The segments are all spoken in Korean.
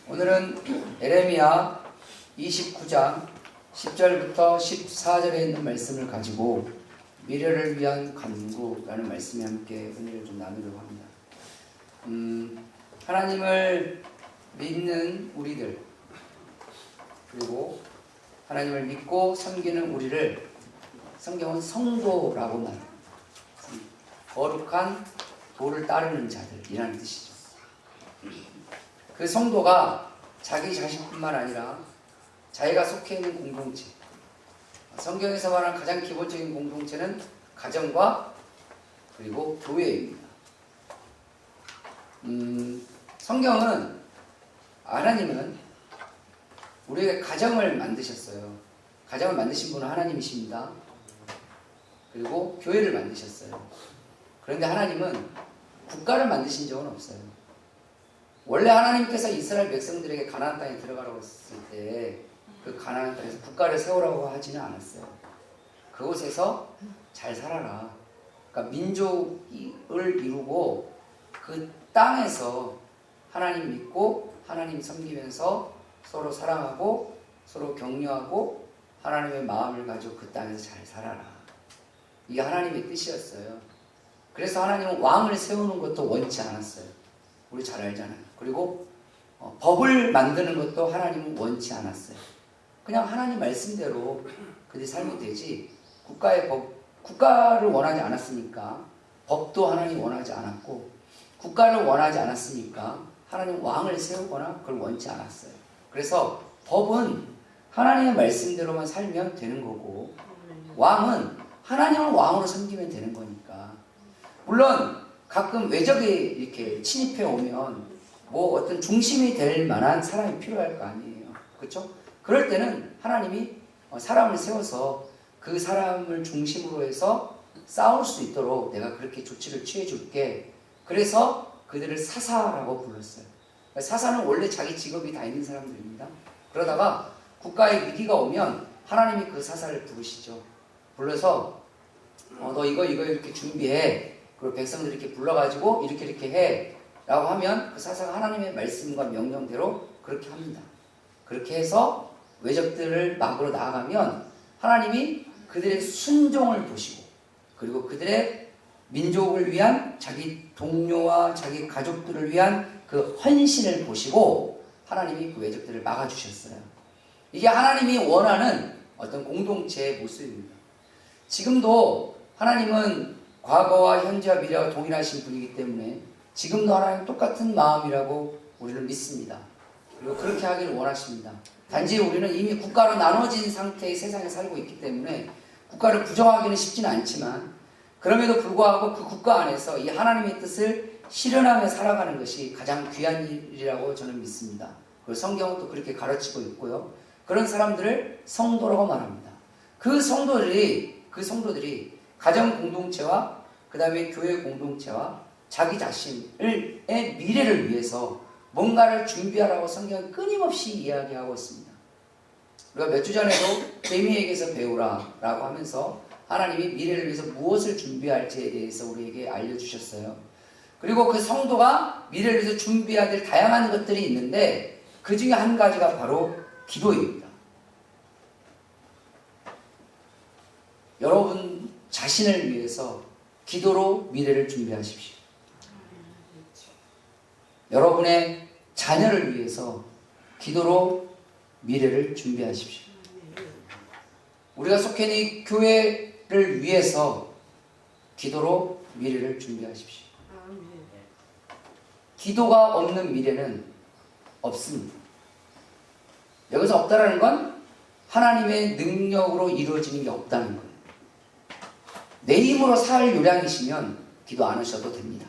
오늘은 에레미야 29장 10절부터 14절에 있는 말씀을 가지고 미래를 위한 간구라는 말씀에 함께 은혜를 좀 나누려고 합니다. 하나님을 믿는 우리들, 그리고 하나님을 믿고 섬기는 우리를 성경은 성도라고 말합니다. 거룩한 도를 따르는 자들이라는 뜻이죠. 그 성도가 자기 자신뿐만 아니라 자기가 속해 있는 공동체, 성경에서 말하는 가장 기본적인 공동체는 가정과 그리고 교회입니다. 성경은, 하나님은 우리에게 가정을 만드셨어요. 가정을 만드신 분은 하나님이십니다. 그리고 교회를 만드셨어요. 그런데 하나님은 국가를 만드신 적은 없어요. 원래 하나님께서 이스라엘 백성들에게 가나안 땅에 들어가라고 했을 때 그 가나안 땅에서 국가를 세우라고 하지는 않았어요. 그곳에서 잘 살아라. 그러니까 민족을 이루고 그 땅에서 하나님 믿고 하나님 섬기면서 서로 사랑하고 서로 격려하고 하나님의 마음을 가지고 그 땅에서 잘 살아라. 이게 하나님의 뜻이었어요. 그래서 하나님은 왕을 세우는 것도 원치 않았어요. 우리 잘 알잖아요. 그리고 법을 만드는 것도 하나님은 원치 않았어요. 그냥 하나님 말씀대로 그들이 살면 되지, 국가를 원하지 않았으니까 법도 하나님 원하지 않았고, 국가를 원하지 않았으니까 하나님 왕을 세우거나 그걸 원치 않았어요. 그래서 법은 하나님의 말씀대로만 살면 되는 거고, 왕은 하나님을 왕으로 섬기면 되는 거니까. 물론 가끔 외적이 이렇게 침입해 오면 뭐 어떤 중심이 될 만한 사람이 필요할 거 아니에요. 그렇죠? 그럴 때는 하나님이 사람을 세워서 그 사람을 중심으로 해서 싸울 수 있도록 내가 그렇게 조치를 취해 줄게. 그래서 그들을 사사라고 불렀어요. 사사는 원래 자기 직업이 다 있는 사람들입니다. 그러다가 국가의 위기가 오면 하나님이 그 사사를 부르시죠. 불러서 너 이거 이렇게 준비해. 그리고 백성들 이렇게 불러가지고 이렇게 해 라고 하면 그 사사가 하나님의 말씀과 명령대로 그렇게 합니다. 그렇게 해서 외적들을 막으로 나아가면 하나님이 그들의 순종을 보시고, 그리고 그들의 민족을 위한 자기 동료와 자기 가족들을 위한 그 헌신을 보시고 하나님이 그 외적들을 막아주셨어요. 이게 하나님이 원하는 어떤 공동체의 모습입니다. 지금도 하나님은 과거와 현재와 미래가 동일하신 분이기 때문에 지금도 하나님 똑같은 마음이라고 우리는 믿습니다. 그리고 그렇게 하기를 원하십니다. 단지 우리는 이미 국가로 나눠진 상태의 세상에 살고 있기 때문에 국가를 부정하기는 쉽지는 않지만, 그럼에도 불구하고 그 국가 안에서 이 하나님의 뜻을 실현하며 살아가는 것이 가장 귀한 일이라고 저는 믿습니다. 그리고 성경은 또 그렇게 가르치고 있고요. 그런 사람들을 성도라고 말합니다. 그 성도들이 가정 공동체와 그 다음에 교회 공동체와 자기 자신의 미래를 위해서 뭔가를 준비하라고 성경은 끊임없이 이야기하고 있습니다. 우리가 몇 주 전에도 데미에게서 배우라 라고 하면서 하나님이 미래를 위해서 무엇을 준비할지에 대해서 우리에게 알려주셨어요. 그리고 그 성도가 미래를 위해서 준비해야 될 다양한 것들이 있는데 그 중에 한 가지가 바로 기도입니다. 여러분 자신을 위해서 기도로 미래를 준비하십시오. 여러분의 자녀를 위해서 기도로 미래를 준비하십시오. 우리가 속해 있는 교회를 위해서 기도로 미래를 준비하십시오. 기도가 없는 미래는 없습니다. 여기서 없다라는 건 하나님의 능력으로 이루어지는 게 없다는 거예요. 내 힘으로 살 요량이시면 기도 안 하셔도 됩니다.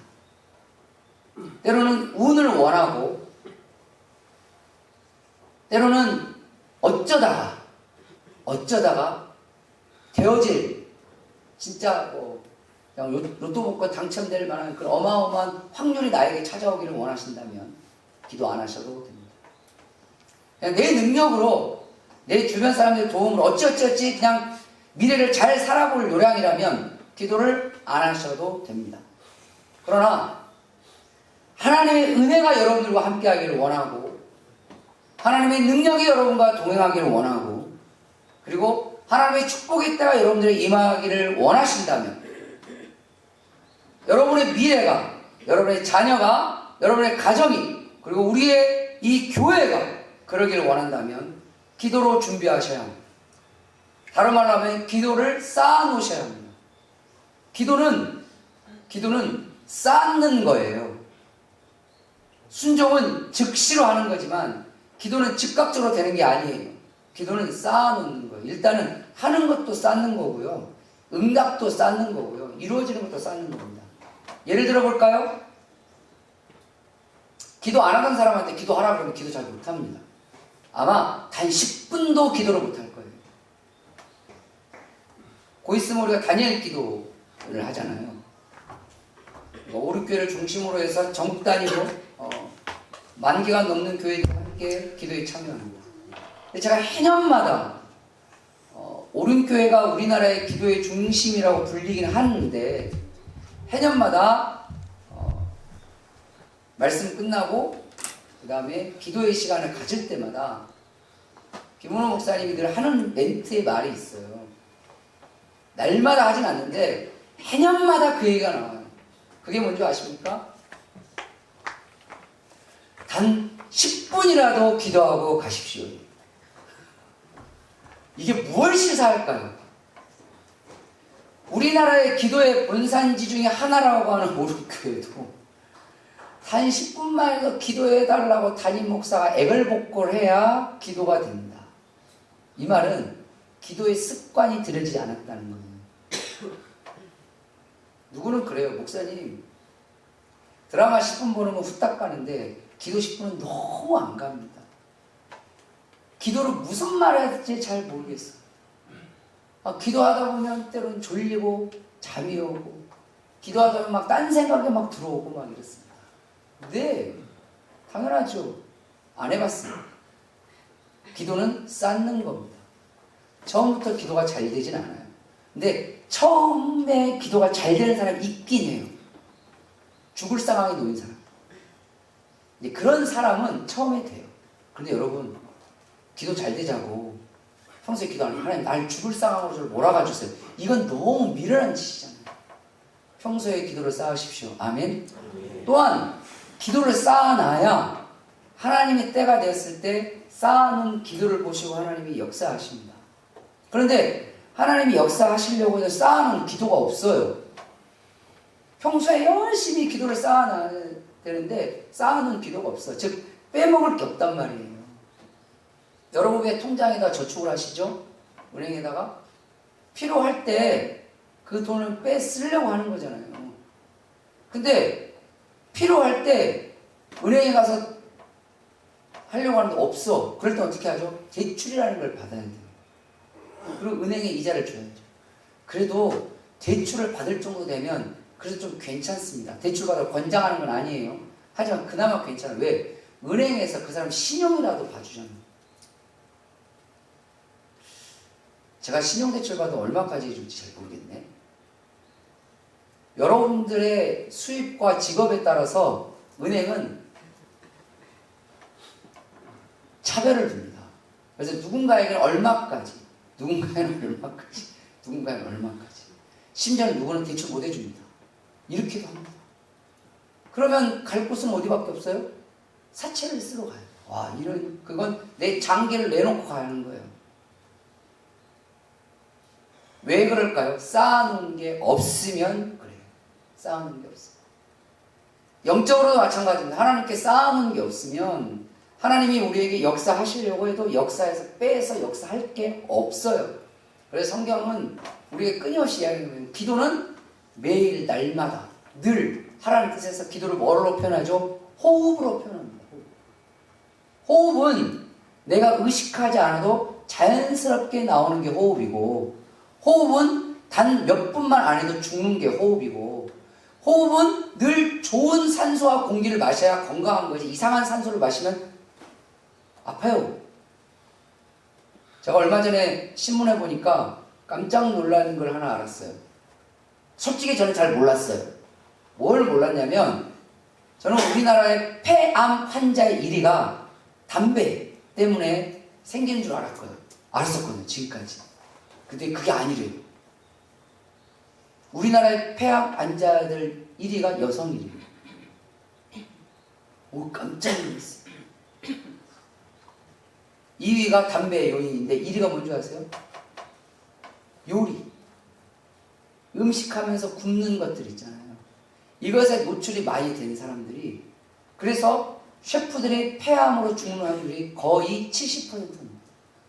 때로는 운을 원하고, 때로는 어쩌다가 되어질, 진짜 그냥 로또 복권 당첨될 만한 그런 어마어마한 확률이 나에게 찾아오기를 원하신다면 기도 안 하셔도 됩니다. 그냥 내 능력으로, 내 주변 사람들의 도움으로 어찌 그냥 미래를 잘 살아볼 요량이라면 기도를 안 하셔도 됩니다. 그러나 하나님의 은혜가 여러분들과 함께 하기를 원하고, 하나님의 능력이 여러분과 동행하기를 원하고, 그리고 하나님의 축복의 때가 여러분들에게 임하기를 원하신다면, 여러분의 미래가, 여러분의 자녀가, 여러분의 가정이, 그리고 우리의 이 교회가 그러기를 원한다면 기도로 준비하셔야 합니다. 다른 말로 하면 기도를 쌓아놓으셔야 합니다. 기도는 쌓는 거예요. 순종은 즉시로 하는 거지만 기도는 즉각적으로 되는 게 아니에요. 기도는 쌓아놓는 거예요. 일단은 하는 것도 쌓는 거고요. 응답도 쌓는 거고요. 이루어지는 것도 쌓는 겁니다. 예를 들어 볼까요? 기도 안 하던 사람한테 기도하라 그러면 기도 잘 못합니다. 아마 단 10분도 기도를 못할 거예요. 곧 있으면 우리가 다니엘 기도를 하잖아요. 오륙교회를 중심으로 해서 전국 단위로 10,000개가 넘는 교회들과 함께 기도에 참여합니다. 근데 제가 해년마다 오륜교회가 우리나라의 기도의 중심이라고 불리긴 하는데 해년마다 말씀 끝나고 그 다음에 기도의 시간을 가질 때마다 김은호 목사님이 늘 하는 멘트의 말이 있어요. 날마다 하진 않는데 해년마다 그 얘기가 나와요. 그게 뭔지 아십니까? 단 10분이라도 기도하고 가십시오. 이게 무엇을 시사할까요? 우리나라의 기도의 본산지 중에 하나라고 하는 오륙교회도 단 10분만이라도 기도해달라고 담임 목사가 애걸복걸해야 기도가 됩니다. 이 말은 기도의 습관이 들여지지 않았다는 거예요. 누구는 그래요. 목사님 드라마 10분 보는 건 후딱 가는데 기도 10분은 너무 안 갑니다. 기도를 무슨 말 해야 될지 잘 모르겠어요. 기도하다 보면 때로는 졸리고 잠이 오고 기도하다 보면 막 딴 생각이 막 들어오고 막 이렇습니다. 네, 당연하죠. 안 해봤습니다. 기도는 쌓는 겁니다. 처음부터 기도가 잘 되진 않아요. 근데 처음에 기도가 잘 되는 사람이 있긴 해요. 죽을 상황에 놓인 사람. 이제 그런 사람은 처음에 돼요. 그런데 여러분, 기도 잘 되자고 평소에 기도하는 하나님 날 죽을 상황으로 저를 몰아가 주세요. 이건 너무 미련한 짓이잖아요. 평소에 기도를 쌓으십시오. 아멘. 또한 기도를 쌓아놔야 하나님의 때가 되었을 때 쌓아놓은 기도를 보시고 하나님이 역사하십니다. 그런데 하나님이 역사하시려고 해서 쌓아놓은 기도가 없어요. 평소에 열심히 기도를 쌓아놔야 되는데 쌓아놓은 기도가 없어. 즉 빼먹을 게 없단 말이에요. 여러분 왜 통장에다 저축을 하시죠? 은행에다가 필요할 때 그 돈을 빼 쓰려고 하는 거잖아요. 근데 필요할 때 은행에 가서 하려고 하는데 없어. 그럴 때 어떻게 하죠? 대출이라는 걸 받아야 돼요. 그리고 은행에 이자를 줘야죠. 그래도 대출을 받을 정도 되면 그래도 좀 괜찮습니다. 대출 받아 권장하는 건 아니에요. 하지만 그나마 괜찮아요. 왜? 은행에서 그 사람 신용이라도 봐주잖아요. 제가 신용대출 받아 얼마까지 해줄지 잘 모르겠네. 여러분들의 수입과 직업에 따라서 은행은 차별을 둡니다. 그래서 누군가에게는 얼마까지, 누군가에는 얼마까지, 누군가에는 얼마까지. 심지어 누구는 대출 못 해줍니다. 이렇게도 합니다. 그러면 갈 곳은 어디밖에 없어요? 사채를 쓰러 가요. 와, 그건 내 장기를 내놓고 가는 거예요. 왜 그럴까요? 쌓아놓은 게 없으면 그래요. 쌓아놓은 게 없어요. 영적으로도 마찬가지입니다. 하나님께 쌓아놓은 게 없으면 하나님이 우리에게 역사하시려고 해도 역사에서 빼서 역사할 게 없어요. 그래서 성경은 우리에게 끊임없이 이야기하는 기도는 매일 날마다 늘 하라는 뜻에서 기도를 뭐로 표현하죠? 호흡으로 표현합니다. 호흡은 내가 의식하지 않아도 자연스럽게 나오는 게 호흡이고, 호흡은 단 몇 분만 안 해도 죽는 게 호흡이고, 호흡은 늘 좋은 산소와 공기를 마셔야 건강한 거지 이상한 산소를 마시면 아파요. 제가 얼마 전에 신문에 보니까 깜짝 놀라는 걸 하나 알았어요. 솔직히 저는 잘 몰랐어요. 뭘 몰랐냐면 저는 우리나라의 폐암 환자의 1위가 담배 때문에 생기는 줄 알았었거든요. 지금까지. 근데 그게 아니래요. 우리나라의 폐암 환자들 1위가 여성이래요. 오, 깜짝 놀랐어요. 2위가 담배 요인인데 1위가 뭔지 아세요? 요리. 음식하면서 굽는 것들 있잖아요. 이것에 노출이 많이 된 사람들이, 그래서 셰프들이 폐암으로 죽는 확률이 거의 70%입니다.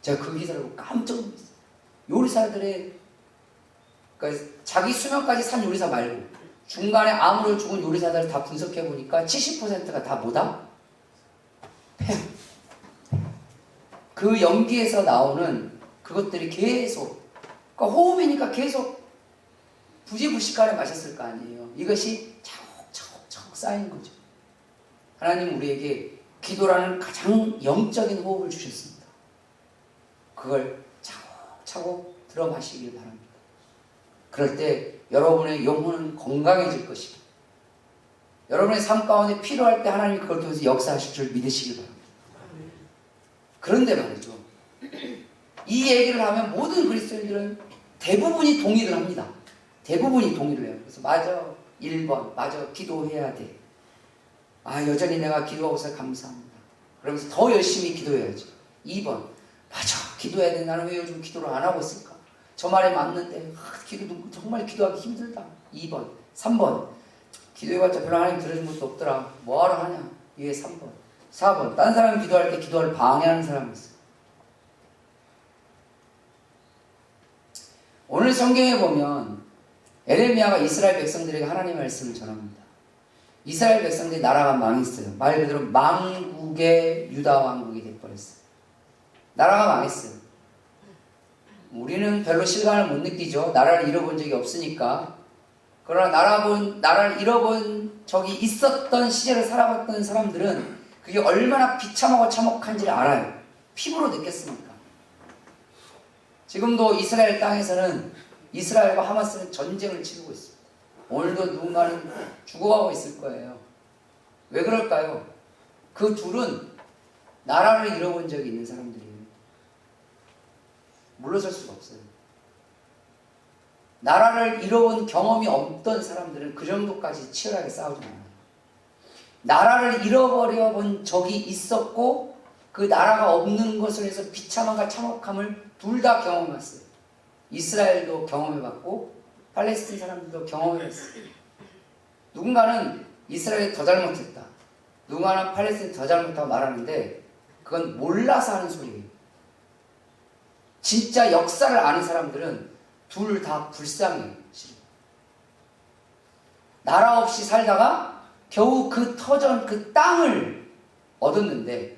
제가 그 기사를 보고 깜짝 놀랐어요. 요리사들의, 그러니까 자기 수명까지 산 요리사 말고 중간에 암으로 죽은 요리사들을 다 분석해 보니까 70%가 다 뭐다? 폐암. 그 연기에서 나오는 그것들이 계속, 그러니까 호흡이니까 계속 부지불식간에 마셨을 거 아니에요. 이것이 차곡차곡 쌓인 거죠. 하나님 우리에게 기도라는 가장 영적인 호흡을 주셨습니다. 그걸 차곡차곡 들어 마시길 바랍니다. 그럴 때 여러분의 영혼은 건강해질 것이고, 여러분의 삶 가운데 필요할 때 하나님이 그걸 통해서 역사하실 줄 믿으시길 바랍니다. 그런데 말이죠, 이 얘기를 하면 모든 그리스도인들은 대부분이 동의를 합니다. 대부분이 동의를 해요. 그래서 맞아, 1번 맞아, 기도해야 돼. 아, 여전히 내가 기도하고 있어서 감사합니다. 그러면서 더 열심히 기도해야지. 2번 맞아, 기도해야 돼. 나는 왜 요즘 기도를 안 하고 있을까? 저 말에 맞는데 정말 기도하기 힘들다. 2번 3번 기도해봤자 별로 하나님 들어준 것도 없더라. 뭐하러 하냐. 이게 3번 4번 딴 사람이 기도할 때 기도를 방해하는 사람이 있어요. 오늘 성경에 보면 에레미야가 이스라엘 백성들에게 하나님의 말씀을 전합니다. 이스라엘 백성들이 나라가 망했어요. 말 그대로 망국의 유다 왕국이 돼버렸어요. 나라가 망했어요. 우리는 별로 실감을 못 느끼죠. 나라를 잃어본 적이 없으니까. 그러나 나라를 잃어본 적이 있었던 시절을 살아봤던 사람들은 그게 얼마나 비참하고 참혹한지를 알아요. 피부로 느꼈으니까. 지금도 이스라엘 땅에서는 이스라엘과 하마스는 전쟁을 치르고 있습니다. 오늘도 누군가는 죽어가고 있을 거예요. 왜 그럴까요? 그 둘은 나라를 잃어본 적이 있는 사람들이에요. 물러설 수가 없어요. 나라를 잃어본 경험이 없던 사람들은 그 정도까지 치열하게 싸우지 않아요. 나라를 잃어버려 본 적이 있었고 그 나라가 없는 것을 해서 비참함과 참혹함을 둘 다 경험했어요. 이스라엘도 경험해봤고 팔레스틴 사람들도 경험해봤어요. 누군가는 이스라엘이 더 잘못했다, 누군가는 팔레스틴이 더 잘못하고 말하는데 그건 몰라서 하는 소리예요. 진짜 역사를 아는 사람들은 둘 다 불쌍해요. 나라 없이 살다가 겨우 그 터전, 그 땅을 얻었는데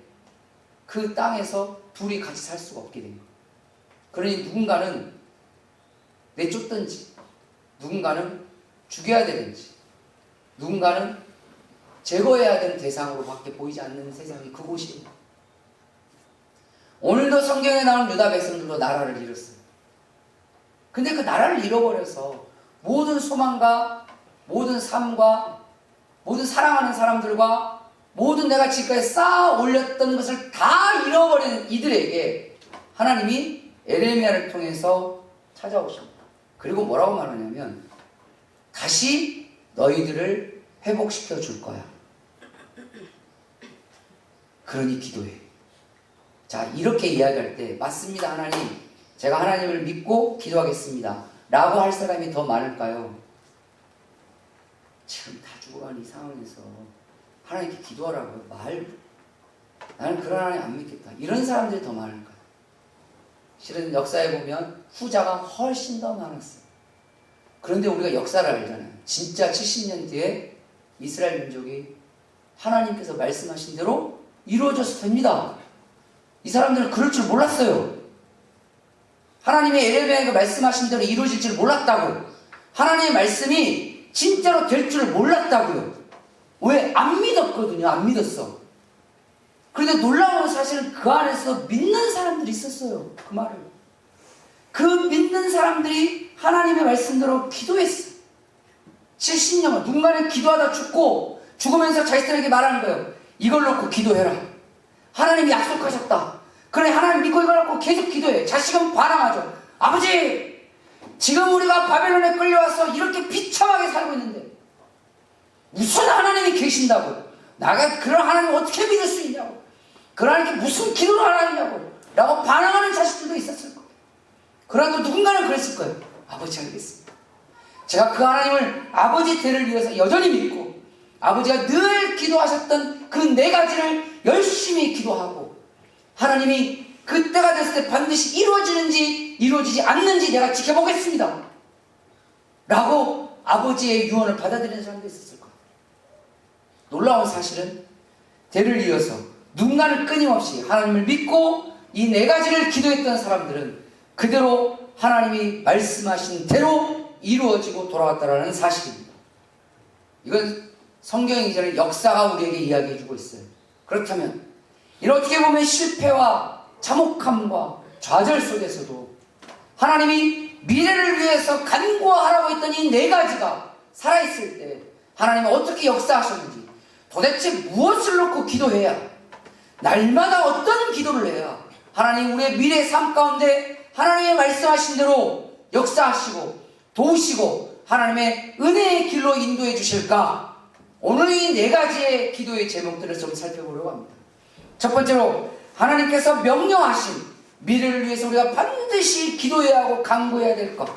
그 땅에서 둘이 같이 살 수가 없게 된 거예요. 그러니 누군가는 내쫓든지, 누군가는 죽여야 되든지, 누군가는 제거해야 되는 대상으로 밖에 보이지 않는 세상이 그곳이에요. 오늘도 성경에 나오는 유다 백성들도 나라를 잃었어요. 근데 그 나라를 잃어버려서 모든 소망과 모든 삶과 모든 사랑하는 사람들과 모든 내가 지금까지 쌓아 올렸던 것을 다 잃어버린 이들에게 하나님이 에레미야를 통해서 찾아오십니다. 그리고 뭐라고 말하냐면 다시 너희들을 회복시켜 줄 거야. 그러니 기도해. 자, 이렇게 이야기할 때 맞습니다 하나님, 제가 하나님을 믿고 기도하겠습니다 라고 할 사람이 더 많을까요? 지금 다 죽어가는 이 상황에서 하나님께 기도하라고요? 나는 그런 하나님 안 믿겠다, 이런 사람들이 더 많을까요? 실은 역사에 보면 후자가 훨씬 더 많았어요. 그런데 우리가 역사를 알잖아요. 진짜 70년 뒤에 이스라엘 민족이 하나님께서 말씀하신 대로 이루어져서 됩니다. 이 사람들은 그럴 줄 몰랐어요. 하나님이 에레미야에게 말씀하신 대로 이루어질 줄 몰랐다고. 하나님의 말씀이 진짜로 될 줄 몰랐다고요. 왜? 안 믿었거든요. 안 믿었어. 그런데 놀라운 사실은 그 안에서 믿는 사람들이 있었어요. 그 말을. 그 믿는 사람들이 하나님의 말씀대로 기도했어요. 70년 누군가는 기도하다 죽고 죽으면서 자식들에게 말하는 거예요. 이걸 놓고 기도해라. 하나님이 약속하셨다. 그래 하나님 믿고 이걸 갖고 계속 기도해. 자식은 반항하죠. 아버지, 지금 우리가 바벨론에 끌려와서 이렇게 비참하게 살고 있는데 무슨 하나님이 계신다고? 나가 그런 하나님 어떻게 믿을 수 있냐고? 그 하나님께 무슨 기도를 하나냐고? 라고 반항하는 자식들도 있었을 거예요. 그러나 또 누군가는 그랬을 거예요. 아버지 알겠습니다. 제가 그 하나님을 아버지 대를 이어서 여전히 믿고 아버지가 늘 기도하셨던 그 네 가지를 열심히 기도하고 하나님이 그때가 됐을 때 반드시 이루어지는지 이루어지지 않는지 내가 지켜보겠습니다. 라고 아버지의 유언을 받아들이는 사람도 있었을 거예요. 놀라운 사실은 대를 이어서 누군가는 끊임없이 하나님을 믿고 이 네 가지를 기도했던 사람들은 그대로 하나님이 말씀하신 대로 이루어지고 돌아왔다는 사실입니다. 이건 성경이 이전에 역사가 우리에게 이야기해주고 있어요. 그렇다면 이런 어떻게 보면 실패와 참혹함과 좌절 속에서도 하나님이 미래를 위해서 간구하라고 했던 이 네 가지가 살아있을 때 하나님은 어떻게 역사하셨는지, 도대체 무엇을 놓고 기도해야, 날마다 어떤 기도를 해야 하나님 우리의 미래의 삶 가운데 하나님의 말씀하신 대로 역사하시고 도우시고 하나님의 은혜의 길로 인도해 주실까? 오늘 이 네 가지의 기도의 제목들을 좀 살펴보려고 합니다. 첫 번째로 하나님께서 명령하신 미래를 위해서 우리가 반드시 기도해야 하고 간구해야 될 것,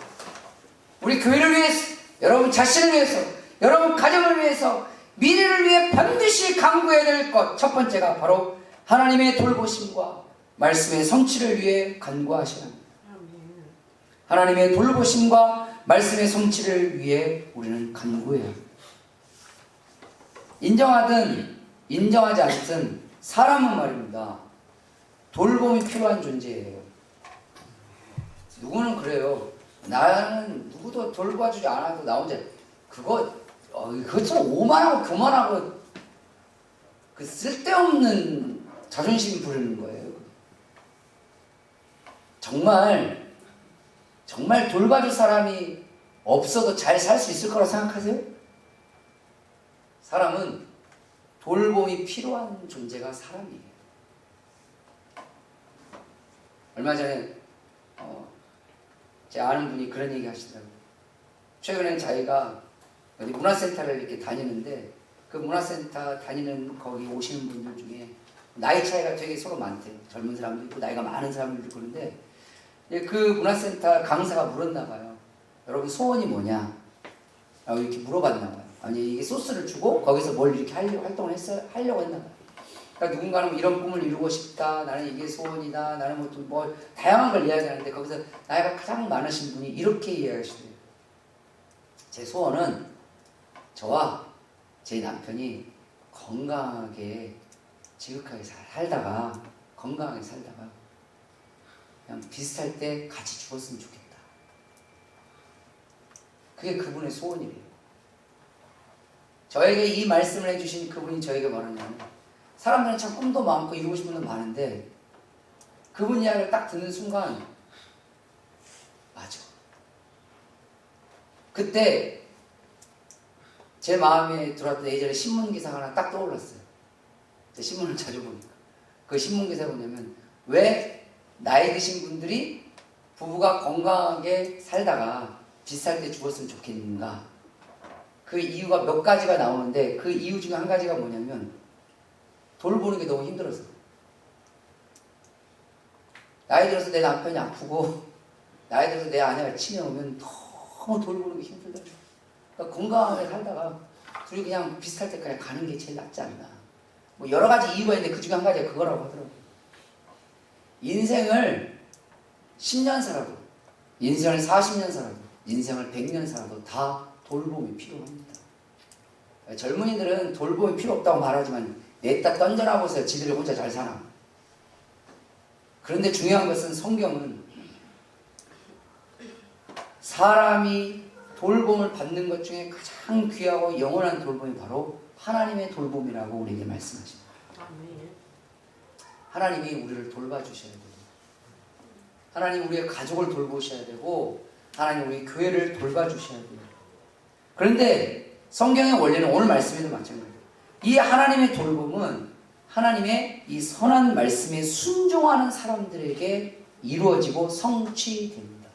우리 교회를 위해서, 여러분 자신을 위해서, 여러분 가정을 위해서 미래를 위해 반드시 간구해야 될 것, 첫 번째가 바로 하나님의 돌보심과 말씀의 성취를 위해 간구하셔야 합니다. 하나님의 돌보심과 말씀의 성취를 위해 우리는 간구해야 합니다. 인정하든 인정하지 않든 사람은 말입니다, 돌봄이 필요한 존재예요. 누구는 그래요. 나는 누구도 돌봐주지 않아도 나 혼자 그거 좀 오만하고 교만하고 그 쓸데없는 자존심 부리는 거예요. 정말 돌봐줄 사람이 없어도 잘 살 수 있을 거라고 생각하세요? 사람은 돌봄이 필요한 존재가 사람이에요. 얼마 전에 제 아는 분이 그런 얘기 하시더라고요. 최근엔 자기가 어디 문화센터를 이렇게 다니는데 그 문화센터 다니는 거기 오시는 분들 중에 나이 차이가 되게 서로 많대요. 젊은 사람도 있고 나이가 많은 사람들도 있고. 그런데 그 문화센터 강사가 물었나 봐요. 여러분 소원이 뭐냐? 라고 이렇게 물어봤나 봐요. 아니 이게 소스를 주고 거기서 뭘 이렇게 활동을 하려고 했나 봐요. 그러니까 누군가는 이런 꿈을 이루고 싶다, 나는 이게 소원이다, 나는 뭐 다양한 걸 이야기하는데 거기서 나이가 가장 많으신 분이 이렇게 이야기하시대요. 제 소원은 저와 제 남편이 건강하게 지극하게 살다가 건강하게 살다가 그냥 비슷할 때 같이 죽었으면 좋겠다. 그게 그분의 소원이래요. 저에게 이 말씀을 해주신 그분이 저에게 말하냐면, 사람들은 참 꿈도 많고 이루고 싶은 것도 많은데 그분 이야기를 딱 듣는 순간 맞아. 그때 제 마음에 들어왔던 예전에 신문기사가 하나 딱 떠올랐어요. 제 신문을 자주 보니까 그 신문기사가 뭐냐면, 왜 나이 드신 분들이 부부가 건강하게 살다가 비슷할 때 죽었으면 좋겠는가. 그 이유가 몇 가지가 나오는데 그 이유 중에 한 가지가 뭐냐면 돌보는 게 너무 힘들어서. 나이 들어서 내 남편이 아프고 나이 들어서 내 아내가 치매 오면 너무 돌보는 게 힘들더라고요. 그러니까 건강하게 살다가 둘이 그냥 비슷할 때까지 가는 게 제일 낫지 않나. 뭐 여러 가지 이유가 있는데 그 중에 한 가지가 그거라고 하더라고요. 인생을 10년 살아도, 인생을 40년 살아도, 인생을 100년 살아도 다 돌봄이 필요합니다. 젊은이들은 돌봄이 필요 없다고 말하지만 냈다 던져나 보세요. 지들이 혼자 잘 사나. 그런데 중요한 것은 성경은 사람이 돌봄을 받는 것 중에 가장 귀하고 영원한 돌봄이 바로 하나님의 돌봄이라고 우리에게 말씀하십니다. 하나님이 우리를 돌봐주셔야 되고, 하나님 우리의 가족을 돌보셔야 되고, 하나님 우리 교회를 돌봐주셔야 돼요. 그런데 성경의 원리는 오늘 말씀에도 마찬가지예요. 이 하나님의 돌봄은 하나님의 이 선한 말씀에 순종하는 사람들에게 이루어지고 성취됩니다.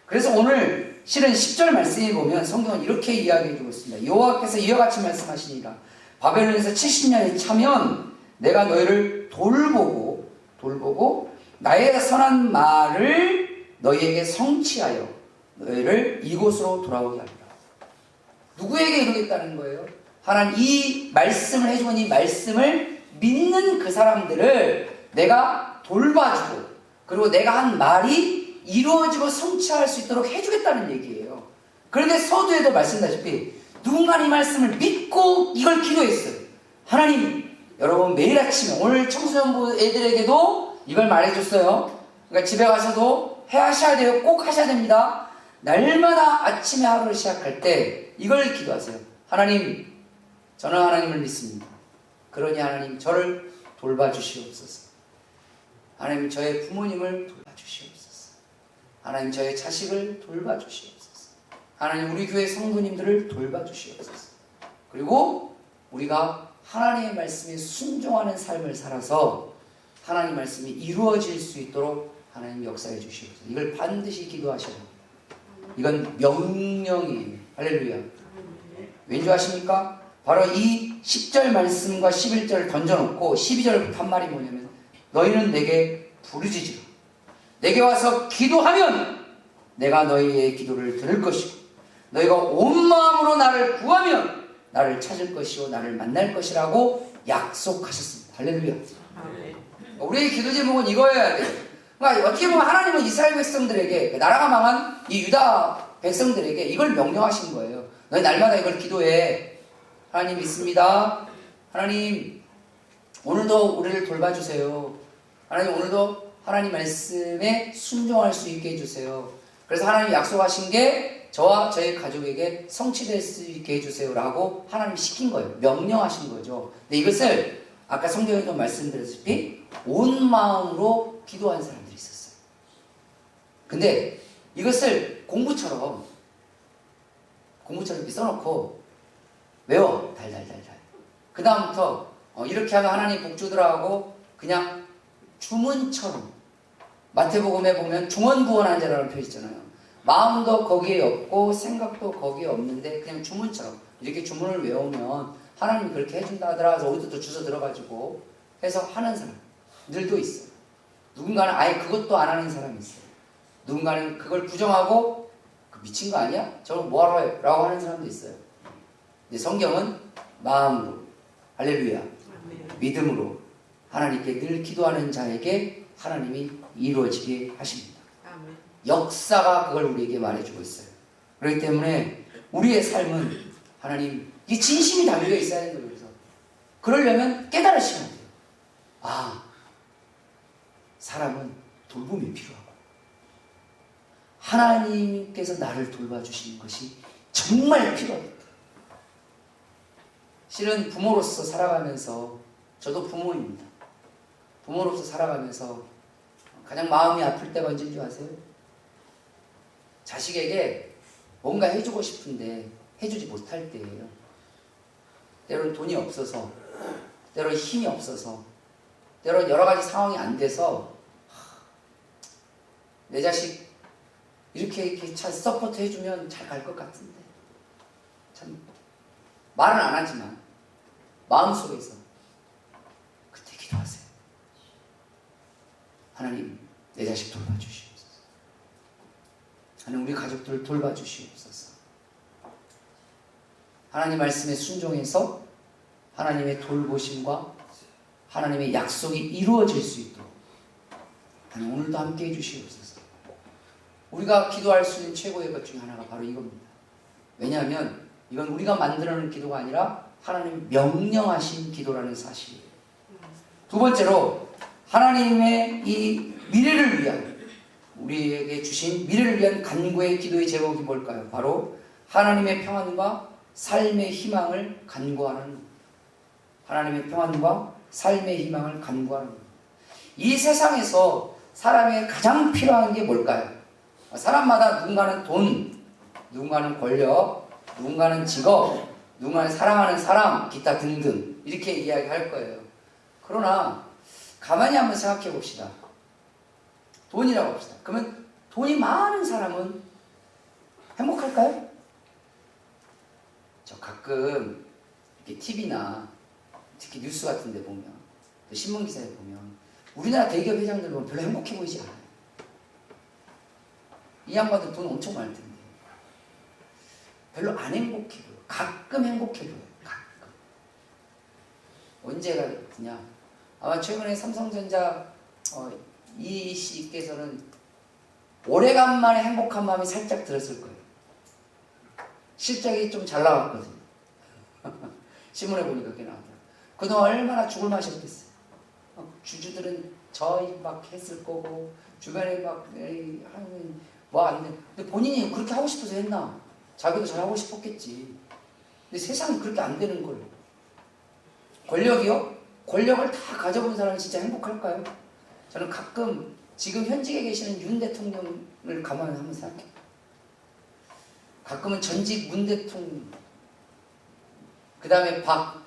그래서 오늘 실은 10절 말씀에 보면 성경은 이렇게 이야기해 주고 있습니다. 여호와께서 이와 같이 말씀하시니라. 바벨론에서 70년이 차면 내가 너희를 돌보고 나의 선한 말을 너희에게 성취하여 너희를 이곳으로 돌아오게 하리라. 누구에게 이루겠다는 거예요? 하나님 이 말씀을 해주고 이 말씀을 믿는 그 사람들을 내가 돌봐주고 그리고 내가 한 말이 이루어지고 성취할 수 있도록 해주겠다는 얘기예요. 그런데 서두에도 말씀다시피 누군가 이 말씀을 믿고 이걸 기도했어요. 하나님, 여러분 매일 아침에 오늘 청소년부 애들에게도 이걸 말해줬어요. 그러니까 집에 가서도 하셔야 돼요. 꼭 하셔야 됩니다. 날마다 아침에 하루를 시작할 때 이걸 기도하세요. 하나님, 저는 하나님을 믿습니다. 그러니 하나님 저를 돌봐주시옵소서. 하나님 저의 부모님을 돌봐주시옵소서. 하나님 저의 자식을 돌봐주시옵소서. 하나님 우리 교회 성도님들을 돌봐주시옵소서. 그리고 우리가 하나님의 말씀에 순종하는 삶을 살아서 하나님 말씀이 이루어질 수 있도록 하나님 역사해 주시옵소서. 이걸 반드시 기도하셔야 합니다. 이건 명령이에요. 할렐루야. 왠지 아십니까? 바로 이 10절 말씀과 11절을 던져놓고 12절부터 한 말이 뭐냐면 너희는 내게 부르짖으라. 내게 와서 기도하면 내가 너희의 기도를 들을 것이고 너희가 온 마음으로 나를 구하면 나를 찾을 것이요 나를 만날 것이라고 약속하셨습니다. 할렐루야. 우리의 기도 제목은 이거여야 돼요. 그러니까 어떻게 보면 하나님은 이스라엘 백성들에게 나라가 망한 이 유다 백성들에게 이걸 명령하신 거예요. 너희 날마다 이걸 기도해. 하나님 믿습니다. 하나님 오늘도 우리를 돌봐주세요. 하나님 오늘도 하나님 말씀에 순종할 수 있게 해주세요. 그래서 하나님 약속하신 게 저와 저의 가족에게 성취될 수 있게 해주세요 라고 하나님 시킨 거예요. 명령하신 거죠. 근데 이것을 아까 성경에도 말씀드렸다시피 온 마음으로 기도한 사람들이 있었어요. 근데 이것을 공부처럼 이렇게 써놓고 외워 달달달달. 그 다음부터 이렇게 하면 하나님 복 주더라 하고 그냥 주문처럼 마태복음에 보면 중언부언한 자라는 표현 있잖아요. 마음도 거기에 없고 생각도 거기에 없는데 그냥 주문처럼 이렇게 주문을 외우면 하나님이 그렇게 해준다 하더라 해서 어디도 또 주워 들어가지고 해서 하는 사람들도 있어요. 누군가는 아예 그것도 안 하는 사람이 있어요. 누군가는 그걸 부정하고 미친 거 아니야? 저걸 뭐하러 해? 라고 하는 사람도 있어요. 근데 성경은 마음으로 할렐루야 믿음으로 하나님께 늘 기도하는 자에게 하나님이 이루어지게 하십니다. 역사가 그걸 우리에게 말해주고 있어요. 그렇기 때문에 우리의 삶은 하나님 이 진심이 담겨 있어야 되는 거예요. 그래서 그러려면 깨달으시면 돼요. 아, 사람은 돌봄이 필요하고 하나님께서 나를 돌봐주시는 것이 정말 필요하다. 실은 부모로서 살아가면서 저도 부모입니다. 부모로서 살아가면서 가장 마음이 아플 때가 언제인 줄 아세요? 자식에게 뭔가 해주고 싶은데 해주지 못할 때예요. 때로는 돈이 없어서, 때로는 힘이 없어서, 때로는 여러 가지 상황이 안 돼서 내 자식 이렇게 잘 서포트 해주면 잘 갈 것 같은데 참 말은 안 하지만 마음속에서 그때 기도하세요. 하나님 내 자식 돌봐주시옵소서. 하나님 우리 가족들을 돌봐주시옵소서. 하나님 말씀에 순종해서 하나님의 돌보심과 하나님의 약속이 이루어질 수 있도록 하나님 오늘도 함께 해주시옵소서. 우리가 기도할 수 있는 최고의 것 중에 하나가 바로 이겁니다. 왜냐하면 이건 우리가 만들어낸 기도가 아니라 하나님 명령하신 기도라는 사실이에요. 두 번째로 하나님의 이 미래를 위한 우리에게 주신 미래를 위한 간구의 기도의 제목이 뭘까요? 바로 하나님의 평안과 삶의 희망을 간구하는 하나님의 평안과 삶의 희망을 간구하는 이 세상에서 사람에게 가장 필요한 게 뭘까요? 사람마다 누군가는 돈, 누군가는 권력, 누군가는 직업, 누군가는 사랑하는 사람, 기타 등등 이렇게 이야기할 거예요. 그러나 가만히 한번 생각해 봅시다. 돈이라고 합시다. 그러면 돈이 많은 사람은 행복할까요? 저 가끔 이렇게 TV나 특히 뉴스 같은 데 보면, 또 신문 기사에 보면 우리나라 대기업 회장들 보면 별로 행복해 보이지 않아요. 이 양반들 돈 엄청 많을 텐데 별로 안 행복해 보여요. 가끔 행복해 보여요. 가끔. 언제가 그냥 아마 최근에 삼성전자 이 씨께서는 오래간만에 행복한 마음이 살짝 들었을 거예요. 실적이 좀 잘 나왔거든요. 신문에 보니까 그게 나왔더라고요. 그동안 얼마나 죽을 맛이 없겠어요. 주주들은 저희 막 했을 거고 주변에 막 하는 뭐 안 돼. 근데 본인이 그렇게 하고 싶어서 했나? 자기도 잘 하고 싶었겠지. 근데 세상은 그렇게 안 되는 거예요. 권력이요? 권력을 다 가져본 사람이 진짜 행복할까요? 저는 가끔 지금 현직에 계시는 윤 대통령을 가만히 한번 생각해요. 가끔은 전직 문 대통령, 그 다음에 박,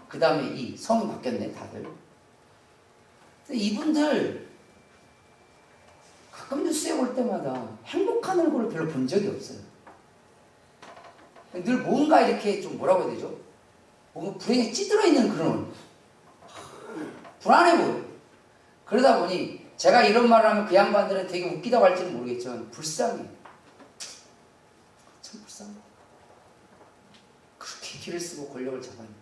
그 다음에 이, 성이 바뀌었네 다들. 근데 이분들 가끔 뉴스에 볼 때마다 행복한 얼굴을 별로 본 적이 없어요. 늘 뭔가 이렇게 좀 뭐라고 해야 되죠? 뭔가 불행에 찌들어 있는 그런 불안해 보여요. 그러다 보니 제가 이런 말을 하면 그 양반들은 되게 웃기다고 할지는 모르겠지만 불쌍해요. 참 불쌍해. 그렇게 길을 쓰고 권력을 잡았는데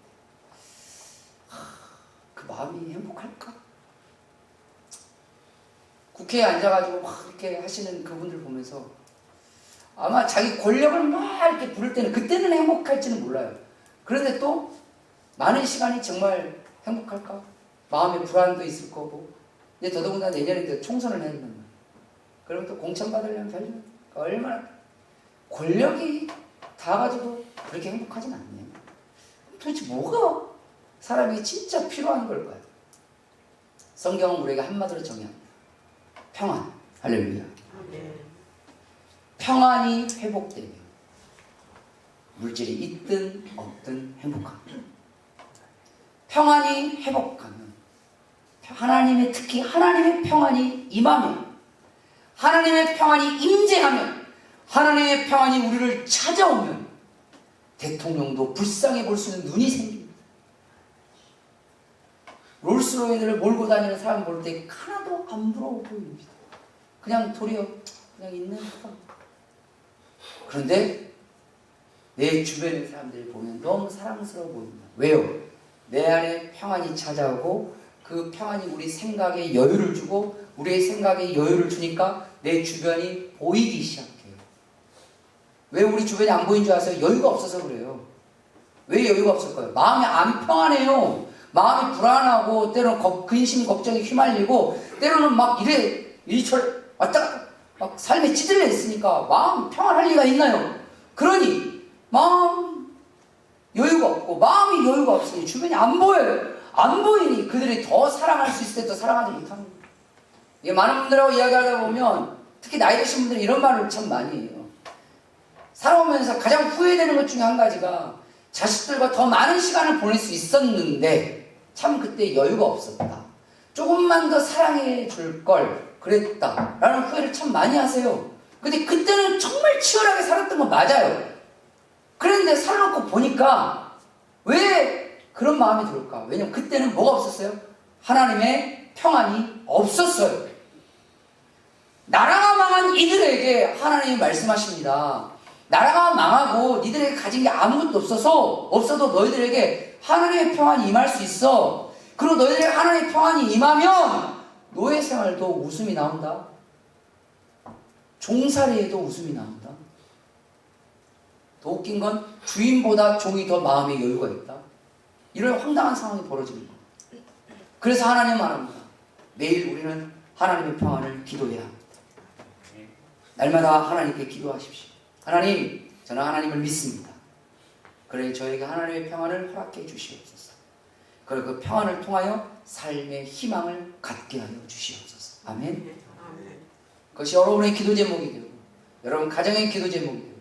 그 마음이 행복할까? 국회에 앉아가지고 막 이렇게 하시는 그분들 보면서 아마 자기 권력을 막 이렇게 부를 때는 그때는 행복할지는 몰라요. 그런데 또 많은 시간이 정말 행복할까? 마음의 불안도 있을 거고 이제 더더군다나 내년에 또 총선을 해야 된단 말이에요. 그럼 또 공천받으려면 별로 얼마나 권력이 다 가지고 그렇게 행복하진 않네요. 도대체 뭐가 사람이 진짜 필요한 걸까요? 성경은 우리에게 한마디로 정의합니다. 평안. 할렐루야. 평안이 회복되면 물질이 있든 없든 행복합니다. 평안이 회복하면 하나님의 특히 하나님의 평안이 임하면 하나님의 평안이 임재하면 하나님의 평안이 우리를 찾아오면 대통령도 불쌍해 볼 수 있는 눈이 생깁니다. 롤스로이드를 몰고 다니는 사람 볼 때 하나도 안 부러워 보입니다. 그냥 도리어 그냥 있는 듯한. 그런데 내 주변의 사람들을 보면 너무 사랑스러워 보입니다. 왜요? 내 안에 평안이 찾아오고 그 평안이 우리 생각에 여유를 주고 우리의 생각에 여유를 주니까 내 주변이 보이기 시작해요. 왜 우리 주변이 안 보인 줄 아세요? 여유가 없어서 그래요. 왜 여유가 없을까요? 마음이 안 평안해요. 마음이 불안하고 때로는 근심 걱정이 휘말리고 때로는 막 이리저리 왔다 갔다 막 삶에 찌들려 있으니까 마음 평안할 리가 있나요? 그러니 마음 여유가 없고 마음이 여유가 없으니 주변이 안 보여요. 안 보이니 그들이 더 사랑할 수 있을 때 더 사랑하지 못하는 거예요. 이게 많은 분들하고 이야기하다 보면 특히 나이 드신 분들은 이런 말을 참 많이 해요. 살아오면서 가장 후회되는 것 중에 한 가지가 자식들과 더 많은 시간을 보낼 수 있었는데 참 그때 여유가 없었다. 조금만 더 사랑해 줄 걸 그랬다 라는 후회를 참 많이 하세요. 근데 그때는 정말 치열하게 살았던 건 맞아요. 그런데 살아놓고 보니까 왜 그런 마음이 들을까? 왜냐면 그때는 뭐가 없었어요? 하나님의 평안이 없었어요. 나라가 망한 이들에게 하나님이 말씀하십니다. 나라가 망하고 니들에게 가진 게 아무것도 없어도 너희들에게 하나님의 평안이 임할 수 있어. 그리고 너희들에게 하나님의 평안이 임하면 노예 생활도 웃음이 나온다. 종살이에도 웃음이 나온다. 더 웃긴 건 주인보다 종이 더 마음에 여유가 있다. 이런 황당한 상황이 벌어지는 거예요. 그래서 하나님은 말합니다. 매일 우리는 하나님의 평안을 기도해야 합니다. 날마다 하나님께 기도하십시오. 하나님, 저는 하나님을 믿습니다. 그래 저에게 하나님의 평안을 허락해 주시옵소서. 그리고 그 평안을 통하여 삶의 희망을 갖게 하여 주시옵소서. 아멘. 그것이 여러분의 기도 제목이 되고 여러분 가정의 기도 제목이 되고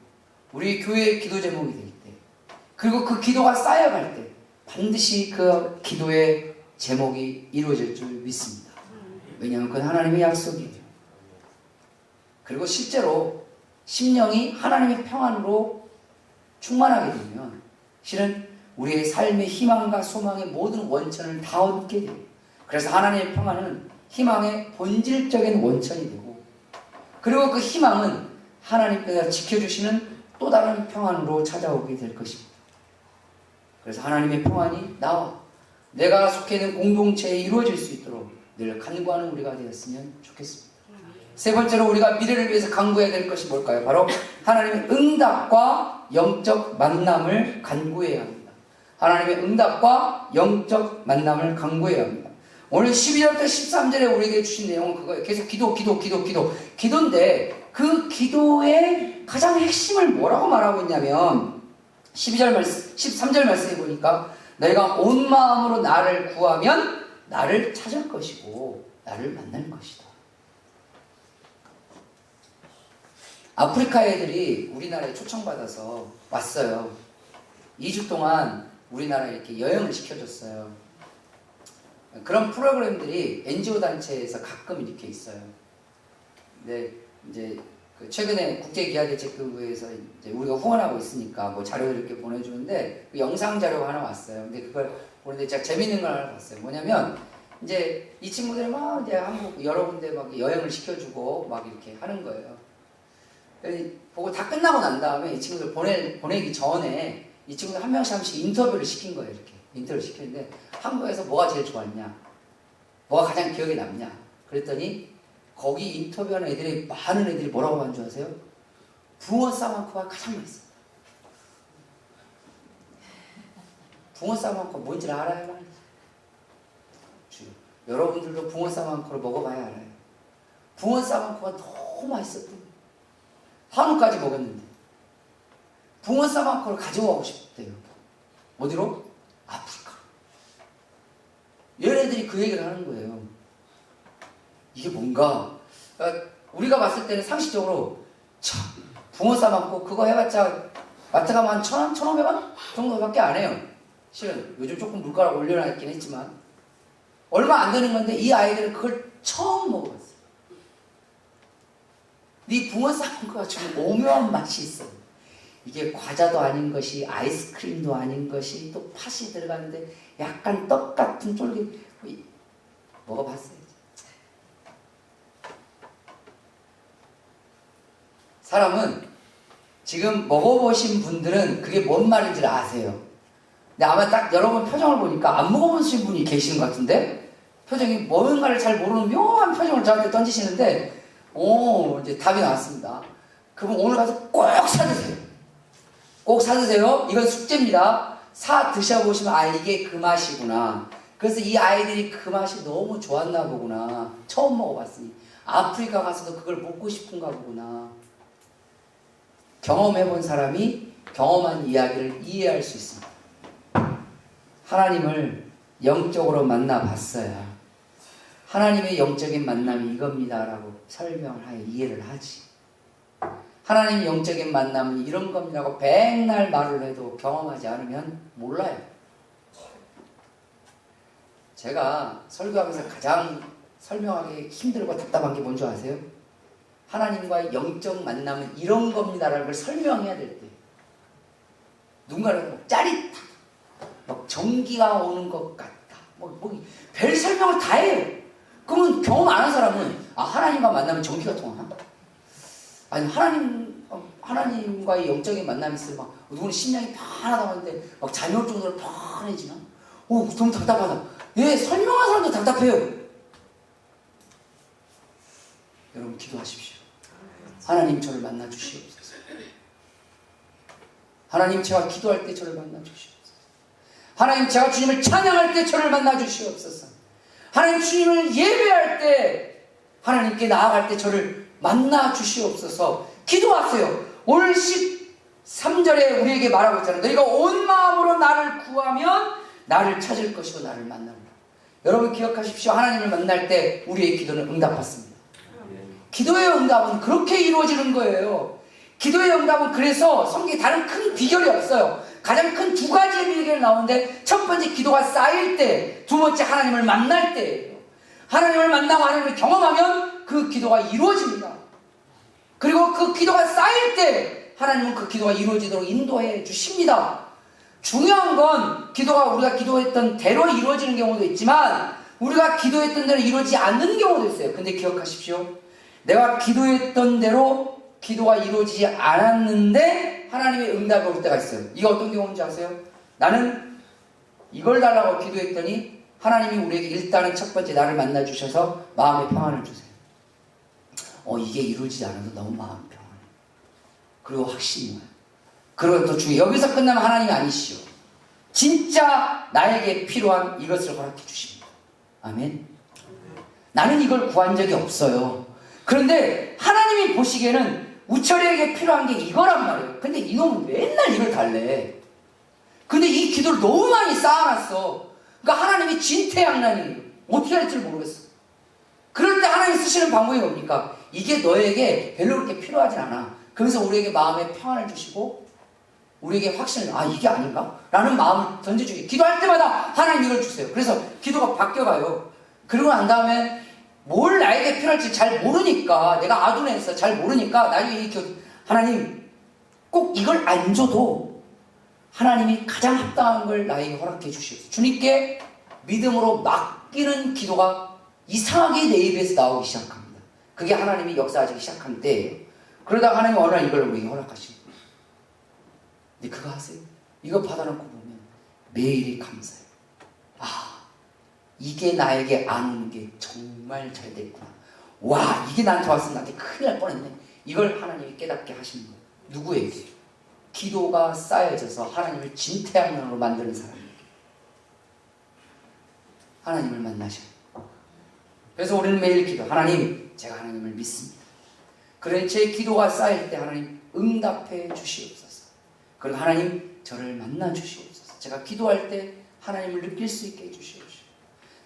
우리 교회의 기도 제목이 될 때, 그리고 그 기도가 쌓여갈 때 반드시 그 기도의 제목이 이루어질 줄 믿습니다. 왜냐하면 그건 하나님의 약속이에요. 그리고 실제로 심령이 하나님의 평안으로 충만하게 되면 실은 우리의 삶의 희망과 소망의 모든 원천을 다 얻게 돼요. 그래서 하나님의 평안은 희망의 본질적인 원천이 되고, 그리고 그 희망은 하나님께서 지켜주시는 또 다른 평안으로 찾아오게 될 것입니다. 그래서 하나님의 평안이 나와 내가 속해 있는 공동체에 이루어질 수 있도록 늘 간구하는 우리가 되었으면 좋겠습니다. 세 번째로 우리가 미래를 위해서 간구해야 될 것이 뭘까요? 바로 하나님의 응답과 영적 만남을 간구해야 합니다. 하나님의 응답과 영적 만남을 간구해야 합니다. 오늘 12절부터 13절에 우리에게 주신 내용은 그거예요. 계속 기도인데 그 기도의 가장 핵심을 뭐라고 말하고 있냐면 13절 말씀해 보니까 너희가 온 마음으로 나를 구하면 나를 찾을 것이고 나를 만날 것이다. 아프리카 애들이 우리나라에 초청받아서 왔어요. 2주 동안 우리나라에 이렇게 여행을 시켜줬어요. 그런 프로그램들이 NGO 단체에서 가끔 이렇게 있어요. 근데 이제 최근에 국제기아대책기구에서 이제 우리가 후원하고 있으니까 뭐 자료를 이렇게 보내주는데 그 영상 자료가 하나 왔어요. 근데 그걸 보는데 진짜 재밌는 걸 하나 봤어요. 뭐냐면 이제 이 친구들이 막 이제 한국 여러 군데 막 여행을 시켜주고 막 이렇게 하는 거예요. 보고 다 끝나고 난 다음에 이 친구들 보내기 전에 이 친구들 한 명씩 인터뷰를 시킨 거예요. 이렇게 인터뷰를 시켰는데 한국에서 뭐가 제일 좋았냐, 뭐가 가장 기억에 남냐 그랬더니 거기 인터뷰하는 애들이 많은 애들이 뭐라고 하는 줄 아세요? 붕어 싸만코가 가장 맛있어요. 붕어 싸만코 뭔지 알아요? 말이죠. 여러분들도 붕어 싸만코를 먹어봐야 알아요. 붕어 싸만코가 너무 맛있었거든요. 한우까지 먹었는데 붕어 싸만코를 가져가고 싶대요. 어디로? 아프리카. 얘네들이 그 얘기를 하는 거예요. 이게 뭔가 우리가 봤을 때는 상식적으로 참 붕어 싸먹고 그거 해봤자 마트 가면 한 1,000원? 1,500원? 정도밖에 안 해요. 실은 요즘 조금 물가가 올려놨긴 했지만 얼마 안 되는 건데 이 아이들은 그걸 처음 먹어봤어요. 이 붕어 싸먹고가 좀 오묘한 맛이 있어요. 이게 과자도 아닌 것이 아이스크림도 아닌 것이 또 팥이 들어가는데 약간 떡 같은 쫄깃. 먹어봤어요. 사람은 지금 먹어보신 분들은 그게 뭔 말인지 아세요. 근데 아마 딱 여러분 표정을 보니까 안 먹어보신 분이 계시는 것 같은데 표정이 뭔가를 잘 모르는 묘한 표정을 저한테 던지시는데 이제 답이 나왔습니다. 그럼 오늘 가서 꼭 사드세요. 꼭 사드세요. 이건 숙제입니다. 사 드셔보시면 이게 그 맛이구나. 그래서 이 아이들이 그 맛이 너무 좋았나 보구나. 처음 먹어봤으니 아프리카 가서도 그걸 먹고 싶은가 보구나. 경험해본 사람이 경험한 이야기를 이해할 수 있습니다. 하나님을 영적으로 만나봤어야 하나님의 영적인 만남이 이겁니다 라고 설명을 하여 이해를 하지. 하나님의 영적인 만남은 이런 겁니다라고 백날 말을 해도 경험하지 않으면 몰라요. 제가 설교하면서 가장 설명하기 힘들고 답답한 게 뭔지 아세요? 하나님과의 영적 만남은 이런 겁니다라는 걸 설명해야 될 때 누군가는 짜릿하다, 막 전기가 오는 것 같다, 별 설명을 다 해요. 그러면 경험 안 한 사람은 하나님과 만나면 전기가 통하나? 아니 하나님과의 영적인 만남이 있으면 막 누구는 심장이 편하다고 하는데 막 잠이 올 정도로 편해지나? 너무 답답하다. 설명한 사람도 답답해요. 여러분 기도하십시오. 하나님 저를 만나 주시옵소서. 하나님 제가 기도할 때 저를 만나 주시옵소서. 하나님 제가 주님을 찬양할 때 저를 만나 주시옵소서. 하나님 주님을 예배할 때 하나님께 나아갈 때 저를 만나 주시옵소서. 기도하세요. 오늘 13절에 우리에게 말하고 있잖아요. 너희가 온 마음으로 나를 구하면 나를 찾을 것이고 나를 만납니다. 여러분 기억하십시오. 하나님을 만날 때 우리의 기도는 응답받습니다. 기도의 응답은 그렇게 이루어지는 거예요. 기도의 응답은 그래서 성경에 다른 큰 비결이 없어요. 가장 큰 두 가지의 비결이 나오는데, 첫 번째 기도가 쌓일 때, 두 번째 하나님을 만날 때예요. 하나님을 만나고 하나님을 경험하면 그 기도가 이루어집니다. 그리고 그 기도가 쌓일 때 하나님은 그 기도가 이루어지도록 인도해 주십니다. 중요한 건 기도가 우리가 기도했던 대로 이루어지는 경우도 있지만 우리가 기도했던 대로 이루어지지 않는 경우도 있어요. 근데 기억하십시오. 내가 기도했던 대로 기도가 이루어지지 않았는데 하나님의 응답이 올 때가 있어요. 이게 어떤 경우인지 아세요? 나는 이걸 달라고 기도했더니 하나님이 우리에게 일단은 첫 번째 나를 만나 주셔서 마음의 평안을 주세요. 이게 이루어지지 않아도 너무 마음 평안해. 그리고 확신이 와요. 그리고 또 중요해요. 여기서 끝나면 하나님이 아니시오. 진짜 나에게 필요한 이것을 허락해 주십니다. 아멘. 나는 이걸 구한 적이 없어요. 그런데 하나님이 보시기에는 우철이에게 필요한 게 이거란 말이에요. 근데 이놈은 맨날 이걸 달래. 근데 이 기도를 너무 많이 쌓아놨어. 그러니까 하나님이 진퇴양난이에요. 어떻게 할지 모르겠어. 그럴 때 하나님 쓰시는 방법이 뭡니까? 이게 너에게 별로 그렇게 필요하진 않아. 그러면서 우리에게 마음의 평안을 주시고 우리에게 확신을, 이게 아닌가? 라는 마음을 던져주기. 기도할 때마다 하나님 이걸 주세요. 그래서 기도가 바뀌어가요. 그러고 난 다음에 뭘 나에게 필요할지 잘 모르니까, 내가 아둔해서 잘 모르니까 나중에 하나님 꼭 이걸 안 줘도 하나님이 가장 합당한 걸 나에게 허락해 주시옵소서. 주님께 믿음으로 맡기는 기도가 이상하게 내 입에서 나오기 시작합니다. 그게 하나님이 역사하기 시작한 때예요. 그러다가 하나님이 어느 날 이걸 우리에게 허락하시고, 근데 그거 하세요. 이거 받아놓고 보면 매일이 감사해요. 이게 나에게 안 오는 게 정말 잘 됐구나. 와, 이게 나한테 왔으면 나한테 큰일 날 뻔했네. 이걸 하나님이 깨닫게 하시는 거예요. 누구에게? 기도가 쌓여져서 하나님을 진퇴양난으로 만드는 사람에게. 하나님을 만나셔요. 그래서 우리는 매일 기도, 하나님, 제가 하나님을 믿습니다. 그런 제 기도가 쌓일 때 하나님 응답해 주시옵소서. 그리고 하나님 저를 만나 주시옵소서. 제가 기도할 때 하나님을 느낄 수 있게 해주시옵소서.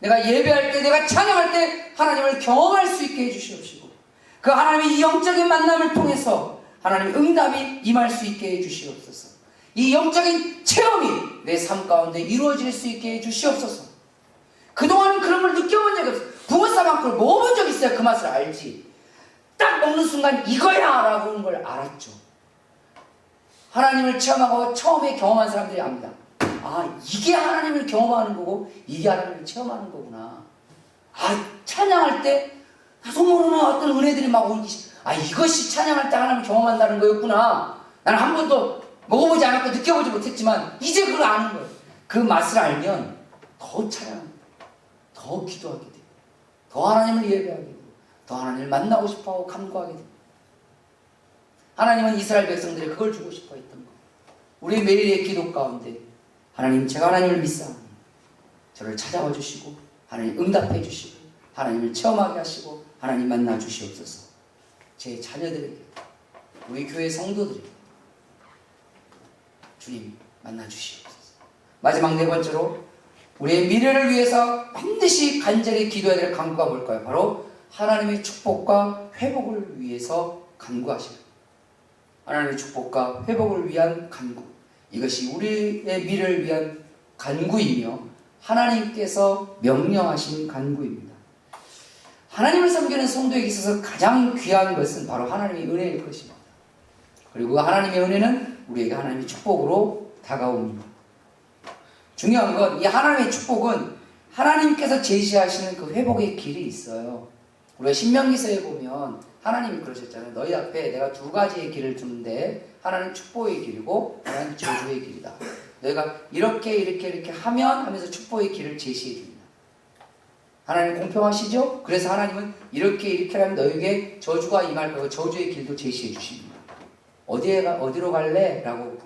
내가 예배할 때, 내가 찬양할 때 하나님을 경험할 수 있게 해주시옵시고, 그 하나님의 이 영적인 만남을 통해서 하나님의 응답이 임할 수 있게 해주시옵소서. 이 영적인 체험이 내 삶 가운데 이루어질 수 있게 해주시옵소서. 그동안은 그런 걸 느껴본 적이 없어요. 붕어싸만큼을 먹어본 적 있어요. 그 맛을 알지. 딱 먹는 순간 이거야 라고 하는 걸 알았죠. 하나님을 체험하고 처음에 경험한 사람들이 압니다. 이게 하나님을 경험하는 거고 이게 하나님을 체험하는 거구나. 찬양할 때 나도 모르는 어떤 은혜들이 막 오기, 이것이 찬양할 때 하나님을 경험한다는 거였구나. 나는 한 번도 먹어보지 않았고 느껴보지 못했지만 이제 그걸 아는 거예요. 그 맛을 알면 더 찬양합니다. 더 기도하게 돼요. 더 하나님을 예배하게 돼요. 더 하나님을 만나고 싶어하고 간구하게 돼요. 하나님은 이스라엘 백성들이 그걸 주고 싶어 했던 거예요. 우리의 매일의 기도 가운데 하나님, 제가 하나님을 믿사오니 저를 찾아와 주시고 하나님 응답해 주시고 하나님을 체험하게 하시고 하나님 만나 주시옵소서. 제 자녀들에게, 우리 교회 성도들에게 주님 만나 주시옵소서. 마지막 네 번째로 우리의 미래를 위해서 반드시 간절히 기도해야 될 간구가 뭘까요? 바로 하나님의 축복과 회복을 위해서 간구하시는, 하나님의 축복과 회복을 위한 간구. 이것이 우리의 미래를 위한 간구이며 하나님께서 명령하신 간구입니다. 하나님을 섬기는 성도에게 있어서 가장 귀한 것은 바로 하나님의 은혜일 것입니다. 그리고 하나님의 은혜는 우리에게 하나님의 축복으로 다가옵니다. 중요한 건 이 하나님의 축복은 하나님께서 제시하시는 그 회복의 길이 있어요. 우리가 신명기서에 보면 하나님이 그러셨잖아요. 너희 앞에 내가 두 가지의 길을 두는데 하나는 축복의 길이고 하나는 저주의 길이다. 너희가 이렇게 하면 하면서 축복의 길을 제시해 줍니다. 하나님 공평하시죠? 그래서 하나님은 이렇게 하면 너에게 저주가 임할 거고 저주의 길도 제시해 주십니다. 어디로 갈래? 라고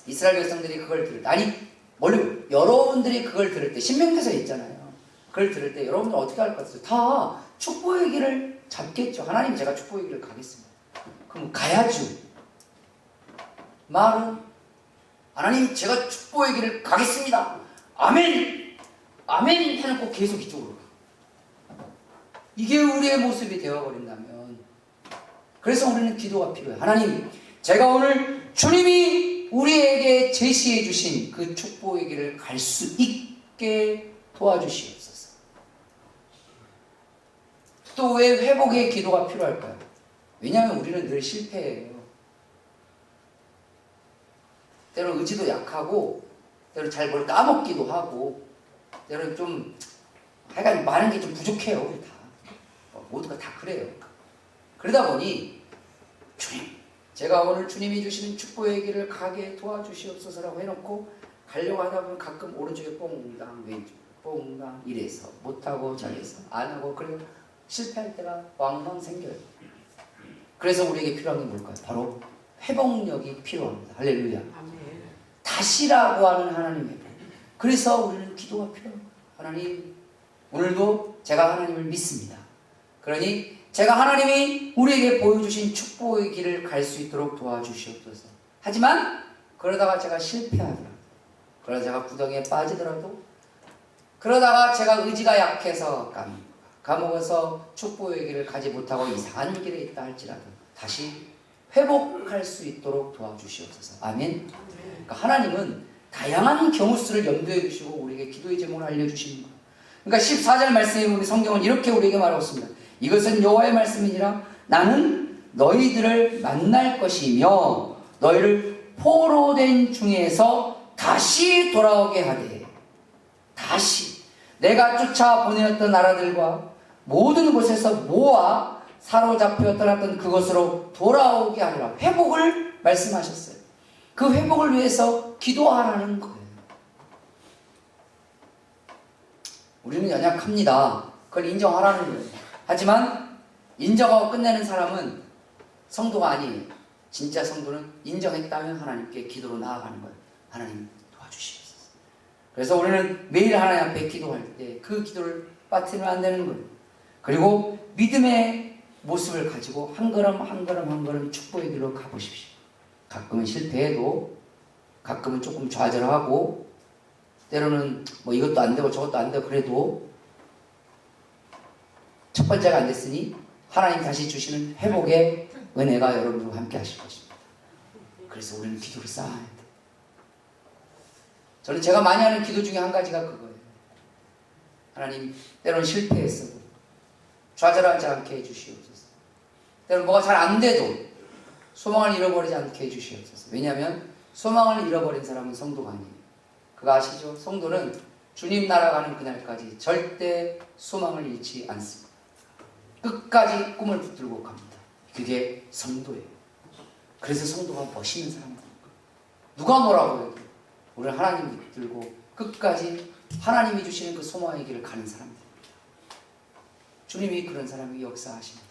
이스라엘 백성들이 그걸 들을 때, 여러분들이 그걸 들을 때, 신명기서에 있잖아요. 그걸 들을 때 여러분들 어떻게 할 것 같아요? 다 축복의 길을 잡겠죠. 하나님, 제가 축복의 길을 가겠습니다. 그럼 가야죠. 말은 하나님, 제가 축복의 길을 가겠습니다. 아멘! 아멘! 해놓고 계속 이쪽으로 가. 이게 우리의 모습이 되어버린다면, 그래서 우리는 기도가 필요해요. 하나님, 제가 오늘 주님이 우리에게 제시해 주신 그 축복의 길을 갈 수 있게 도와주시옵소서. 또 왜 회복의 기도가 필요할까요? 왜냐하면 우리는 늘 실패해요. 때로 의지도 약하고, 때로 잘 뭘 까먹기도 하고, 때로 좀 하여간 많은 게 좀 부족해요. 우리 다 모두가 다 그래요. 그러다 보니 주님, 제가 오늘 주님이 주시는 축복의 길을 가게 도와주시옵소서라고 해놓고 가려고 하다 보면 가끔 오른쪽에 뽕당 왼쪽에 뽕당 이래서 못하고 저래서 안하고 그리고 실패할 때가 왕왕 생겨요. 그래서 우리에게 필요한 게 뭘까요? 바로 회복력이 필요합니다. 할렐루야. 다시라고 하는 하나님의 회복. 그래서 우리는 기도가 필요합니다. 하나님, 오늘도 제가 하나님을 믿습니다. 그러니 제가 하나님이 우리에게 보여주신 축복의 길을 갈 수 있도록 도와주시옵소서. 하지만 그러다가 제가 실패하더라도, 그러다가 제가 구덩이에 빠지더라도, 그러다가 제가 의지가 약해서 까먹어서 축복의 길을 가지 못하고 이상한 길에 있다 할지라도 다시 회복할 수 있도록 도와주시옵소서. 아멘. 그러니까 하나님은 다양한 경우수를 염두에 두시고 우리에게 기도의 제목을 알려주시는 거예요. 그러니까 14절 말씀에 보면 성경은 이렇게 우리에게 말하고 있습니다. 이것은 여호와의 말씀이니라. 나는 너희들을 만날 것이며 너희를 포로된 중에서 다시 돌아오게 하되, 다시 내가 쫓아 보내었던 나라들과 모든 곳에서 모아 사로잡혀 떠났던 그곳으로 돌아오게 하리라. 회복을 말씀하셨어요. 그 회복을 위해서 기도하라는 거예요. 우리는 연약합니다. 그걸 인정하라는 거예요. 하지만 인정하고 끝내는 사람은 성도가 아니에요. 진짜 성도는 인정했다면 하나님께 기도로 나아가는 거예요. 하나님 도와주시옵소서. 그래서 우리는 매일 하나님 앞에 기도할 때 그 기도를 빠뜨리면 안 되는 거예요. 그리고 믿음의 모습을 가지고 한 걸음 한 걸음 한 걸음 축복의 길로 가보십시오. 가끔은 실패해도, 가끔은 조금 좌절하고, 때로는 뭐 이것도 안 되고 저것도 안 되고, 그래도 첫 번째가 안 됐으니 하나님 다시 주시는 회복의 은혜가 여러분들과 함께 하실 것입니다. 그래서 우리는 기도를 쌓아야 돼요. 저는 제가 많이 하는 기도 중에 한 가지가 그거예요. 하나님, 때로는 실패했어도 좌절하지 않게 해주시옵소서. 때로는 뭐가 잘 안 돼도 소망을 잃어버리지 않게 해주시옵소서. 왜냐하면 소망을 잃어버린 사람은 성도가 아니에요. 그거 아시죠? 성도는 주님 나라 가는 그날까지 절대 소망을 잃지 않습니다. 끝까지 꿈을 붙들고 갑니다. 그게 성도예요. 그래서 성도가 멋있는 사람입니다. 누가 뭐라고 해도 우리는 하나님 붙들고 끝까지 하나님이 주시는 그 소망의 길을 가는 사람입니다. 주님이 그런 사람이 역사하십니다.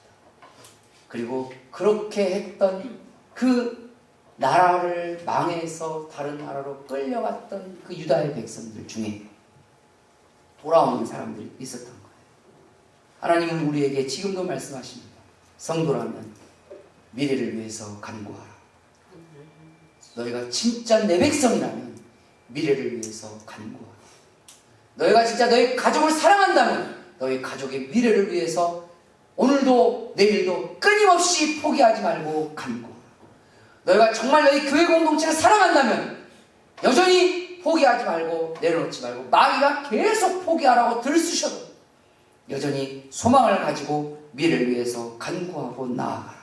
그리고 그렇게 했던 그 나라를 망해서 다른 나라로 끌려갔던 그 유다의 백성들 중에 돌아오는 사람들이 있었던 거예요. 하나님은 우리에게 지금도 말씀하십니다. 성도라면 미래를 위해서 간구하라. 너희가 진짜 내 백성이라면 미래를 위해서 간구하라. 너희가 진짜 너희 가족을 사랑한다면 너희 가족의 미래를 위해서 오늘도 내일도 끊임없이 포기하지 말고 간구하라. 너희가 정말 너희 교회 공동체를 사랑한다면 여전히 포기하지 말고 내려놓지 말고 마귀가 계속 포기하라고 들쑤셔도 여전히 소망을 가지고 미래를 위해서 간구하고 나아가라.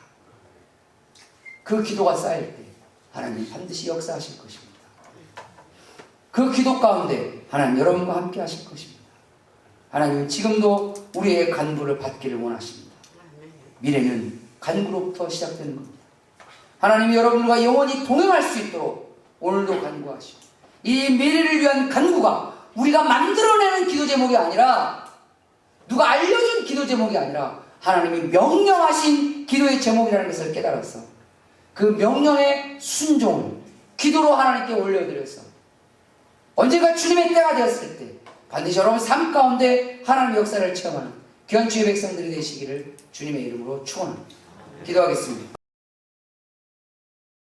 그 기도가 쌓일 때 하나님 반드시 역사하실 것입니다. 그 기도 가운데 하나님 여러분과 함께 하실 것입니다. 하나님은 지금도 우리의 간구를 받기를 원하십니다. 미래는 간구로부터 시작되는 겁니다. 하나님이 여러분과 영원히 동행할 수 있도록 오늘도 간구하시고, 이 미래를 위한 간구가 우리가 만들어내는 기도 제목이 아니라, 누가 알려준 기도 제목이 아니라 하나님이 명령하신 기도의 제목이라는 것을 깨달아서 그 명령의 순종을 기도로 하나님께 올려드려서 언젠가 주님의 때가 되었을 때 반드시 여러분 삶 가운데 하나님의 역사를 체험하는 귀한 주의 백성들이 되시기를 주님의 이름으로 축원합니다. 기도하겠습니다.